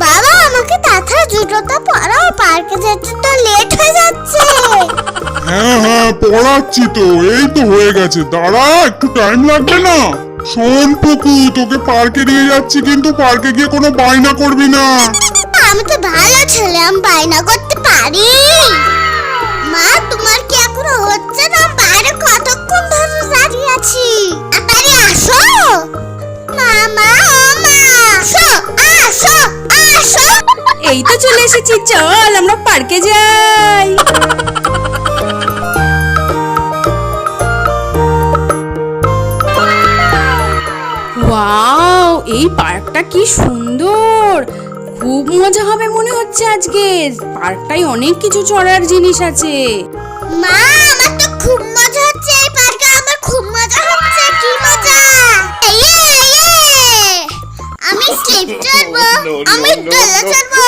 বাবা আমাকে তাড়াতাড়ি জুতোটা পরাও, পার্কে যেতে তো লেট হয়ে যাচ্ছে। হ্যাঁ হ্যাঁ পড়াচ্ছি তো, এই তো হয়ে গেছে, দাঁড়া একটু টাইম লাগবে না। শোন পুকু, তোকে পার্কে নিয়ে যাচ্ছি, কিন্তু পার্কে গিয়ে কোনো বায়না করবি না। আমি তো ভালো ছেলে, আমি বায়না করতে পারি। মা তোমার কি এখনো হচ্ছে না? বাইরে কতক্ষণ ধরে দাঁড়িয়ে আছি, তাড়াতাড়ি আসো। মামা ও মা, আসো আসো আসো। এই তো চলে এসেছি, চল আমরা পার্কে যাই। ওয়াও, এই পার্কটা কি সুন্দর, খুব মজা হবে মনে হচ্ছে আজকে। পার্কটায় অনেক কিছু চড়ার জিনিস আছে। মা আমার তো খুব মজা হচ্ছে এই পার্কে, আমার খুব মজা হচ্ছে। কি মজা! আমি স্লিপ চড়বো, আমি দোলনা চড়বো,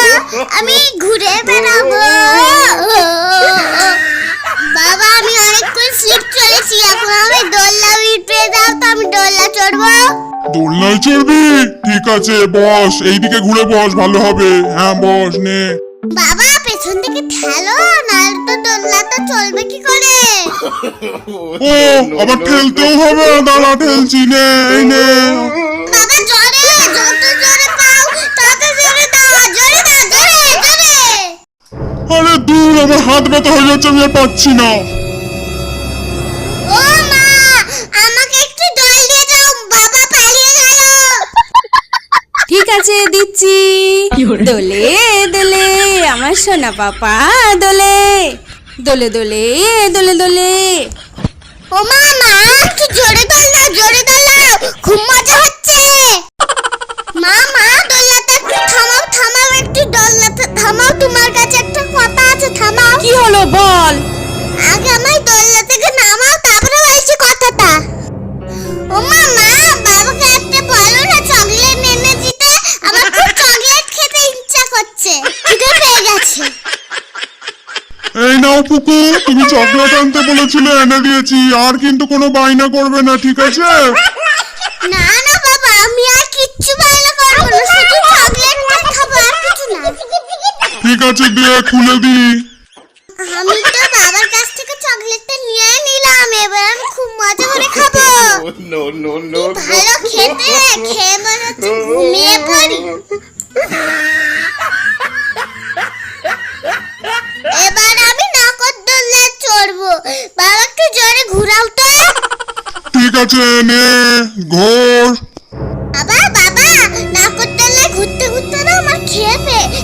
আমি ঘুরে বেড়াবো। বাবা আমি অনেকক্ষণ স্লিপ চড়েছি, এখন আমি দোলনা উঠে দাও তো, আমি দোলনা চড়বো। দোলনায় চড়বি? ঠিক আছে বস, এইদিকে ঘুরে বস, ভালো হবে। হ্যাঁ বস নে। বাবা পেছন থেকে ঠেলো, নাহলে তো দোলনাটা চলবে কি করে? ও আবার ঠেলতেও হবে, দাঁড়া ঠেলছি, নে এই নে। বাবা জোরে, যত জোরে পাও তত জোরে দাও, জোরে দাও, জোরে জোরে। আরে দূর, আমার হাত ব্যথা হয়ে যাচ্ছে, আমি আর পাচ্ছি না। ও মা আমাকে একটু জল দিয়ে যাও, বাবা পালিয়ে গেল। ঠিক আছে দিচ্ছি। দোলে দোলে আমার সোনা পাপা, দোলে দোলে দোলে দোলে দোলে। ও মা মা একটু জোরে দোলাও, জোরে দোলাও, খুব মজা হচ্ছে। মা মা দোলনাটা একটু থামাও, থামাও একটু, দোলনাটা থামাও, তোমার কাছে একটা কথা আছে, থামাও। কি হলো বল? আগে আমায় দোলনা থেকে নামাও, তারপরে বলছি কথাটা। ও মা মা বাবাকে একটা বলো না চকলেট এনে দিতে, আমার খুব চকলেট খেতে ইচ্ছা করছে, খিদে পেয়ে গেছে। এই নাও পুকু, তুমি চকলেট আনতে বলেছিলে, এনে দিয়েছি। আর কিন্তু কোনো বায়না করবে না, ঠিক আছে? না না বাবা আমি আর কিচ্ছু বায়না করবো না, শুধু চকলেটটা খাবো, আর কিছু না। ঠিক আছে দে, খুলে দি। আমি তো বাবার কাছ থেকে চকলেটটা নিয়ে নিলাম, এবার আমি খুব মজা করে খাবো। ভালো খেতে, খেয়ে মনে হচ্ছে ঘুমিয়ে পড়ি। এবার আমি নাগরদোলনায় চড়বো, বাবা একটু জোরে ঘুরাও তো। ঠিক আছে নে, ঘোর। বাবা বাবা নাগরদোলনায় ঘুরতে ঘুরতে না আমার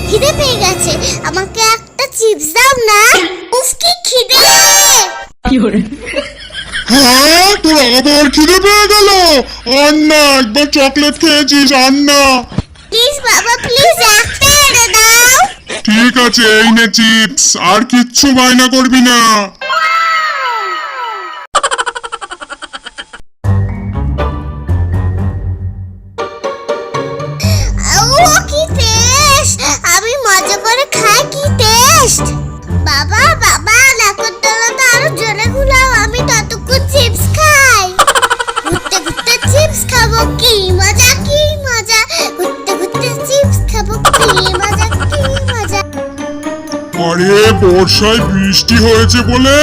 খিদে পেয়ে গেছে, আমাকে একটা চিপস দাও না। উফ কি খিদে! হ্যাঁ তোর আবার খিদে পেয়ে গেল? আর না, একবার চকলেট খেয়েছিস, আর না। প্লিজ বাবা প্লিজ একটা এনে দাও। ঠিক আছে এই নে চিপস, আর কিচ্ছু বায়না করবি না। ও কি টেস্ট, আমি মজা করে খাই, কি টেস্ট। বাবা বাবা নাগরদোলনাটা আরো জোরে ঘুরাও, আমি ততক্ষণ চিপস খাই। ঘুরতে ঘুরতে চিপস খাবো, কি মজা কি মজা, ঘুরতে ঘুরতে চিপস খাবো, কি মজা কি মজা। আরে বর্ষায় বৃষ্টি হয়েছে বলে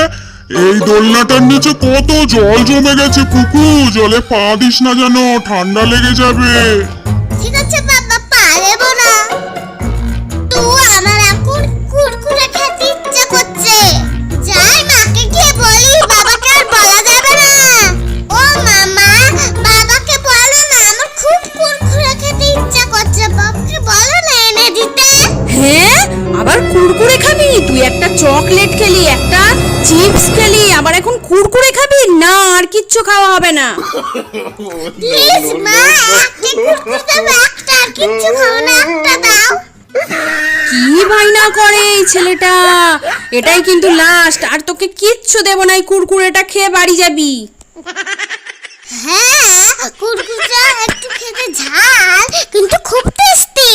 এই দোলনাটার নিচে কত জল জমে গেছে পুকু, জলে পা দিস না যেন, ঠান্ডা লেগে যাবে। ঠিক আছে বাবা পারবো না, তো আমার এখন কুরকুরে খেতে ইচ্ছা করছে। যাই মাকে গিয়ে বলি, বাবাকে আর বলা যাবে না। ও মামা বাবাকে বলো না, আমার খুব কুরকুরে খেতে ইচ্ছা করছে, বাবাকে বলো না এনে দিতে। হ্যাঁ আবার কুরকুরে খাবি? তুই একটা চকলেট খেলি, একটা চিপস খেলি, আবার এখন কুরকুরে খাবি? না আর কিচ্ছু খাওয়া হবে না। প্লিজ মা একটা কুরকুরে দাও, একটা, আর কিচ্ছু খাবো না, একটা দাও। কি বায়না করে এই ছেলেটা, এটাই কিন্তু লাস্ট, আর তোকে কিচ্ছু দেবো না, এই কুরকুরেটা খেয়ে বাড়ি যাবি। হ্যাঁ কুরকুরে একটু খেতে ঝাল, কিন্তু খুব টেস্টি।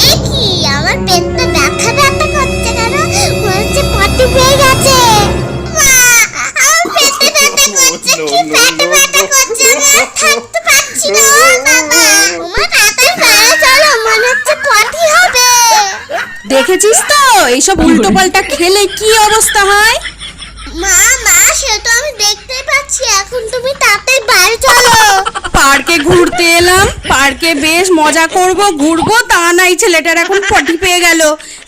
এ কি আমার পেটটা ব্যথা ব্যথা করছে কেন, মনে হচ্ছে পটি পেয়ে গেছে। মা আমার পেটে ব্যথা করছে, কি পেটে ব্যথা করছে, আমি আর থাকতে পারছি না। ও বাবা তোমার তাড়াতাড়ি দেখেছিস তো এইসব উল্টোপাল্টা খেলে কি অবস্থা হয়। মা মা সে তো আমি দেখতেই পাচ্ছি, এখন তুমি তাড়াতাড়ি বাড়ি চলো। পার্কে ঘুরতে এলাম, পার্কে বেশ মজা করব, ঘুরবো, তা নাই ছেলেটার এখন পটি পেয়ে গেল।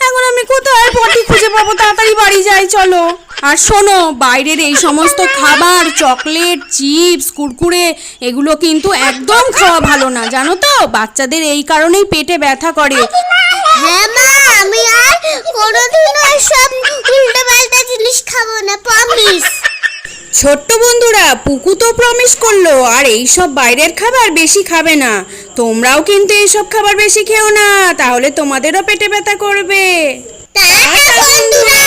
এখন আমি কোথায় পটি খুঁজে পাবো? তাড়াতাড়ি বাড়ি যাই চলো। আর শোনো, বাইরের এই সমস্ত খাবার, চকলেট, চিপস, কুরকুরে, এগুলো কিন্তু একদম খাওয়া ভালো না, জানো তো? বাচ্চাদের এই কারণেই পেটে ব্যথা করে। হ্যাঁ মা, আমি আর কোনোদিনও এসব উল্টোপাল্টা জিনিস খাবো না, প্রমিস। ছোট্ট বন্ধুরা, পুকু তো প্রমিস করলো আর এইসব বাইরের খাবার বেশি খাবে না। তোমরাও কিন্তু এইসব খাবার বেশি খেও না, তাহলে তোমাদেরও পেটে ব্যথা করবে। টাটা বন্ধুরা।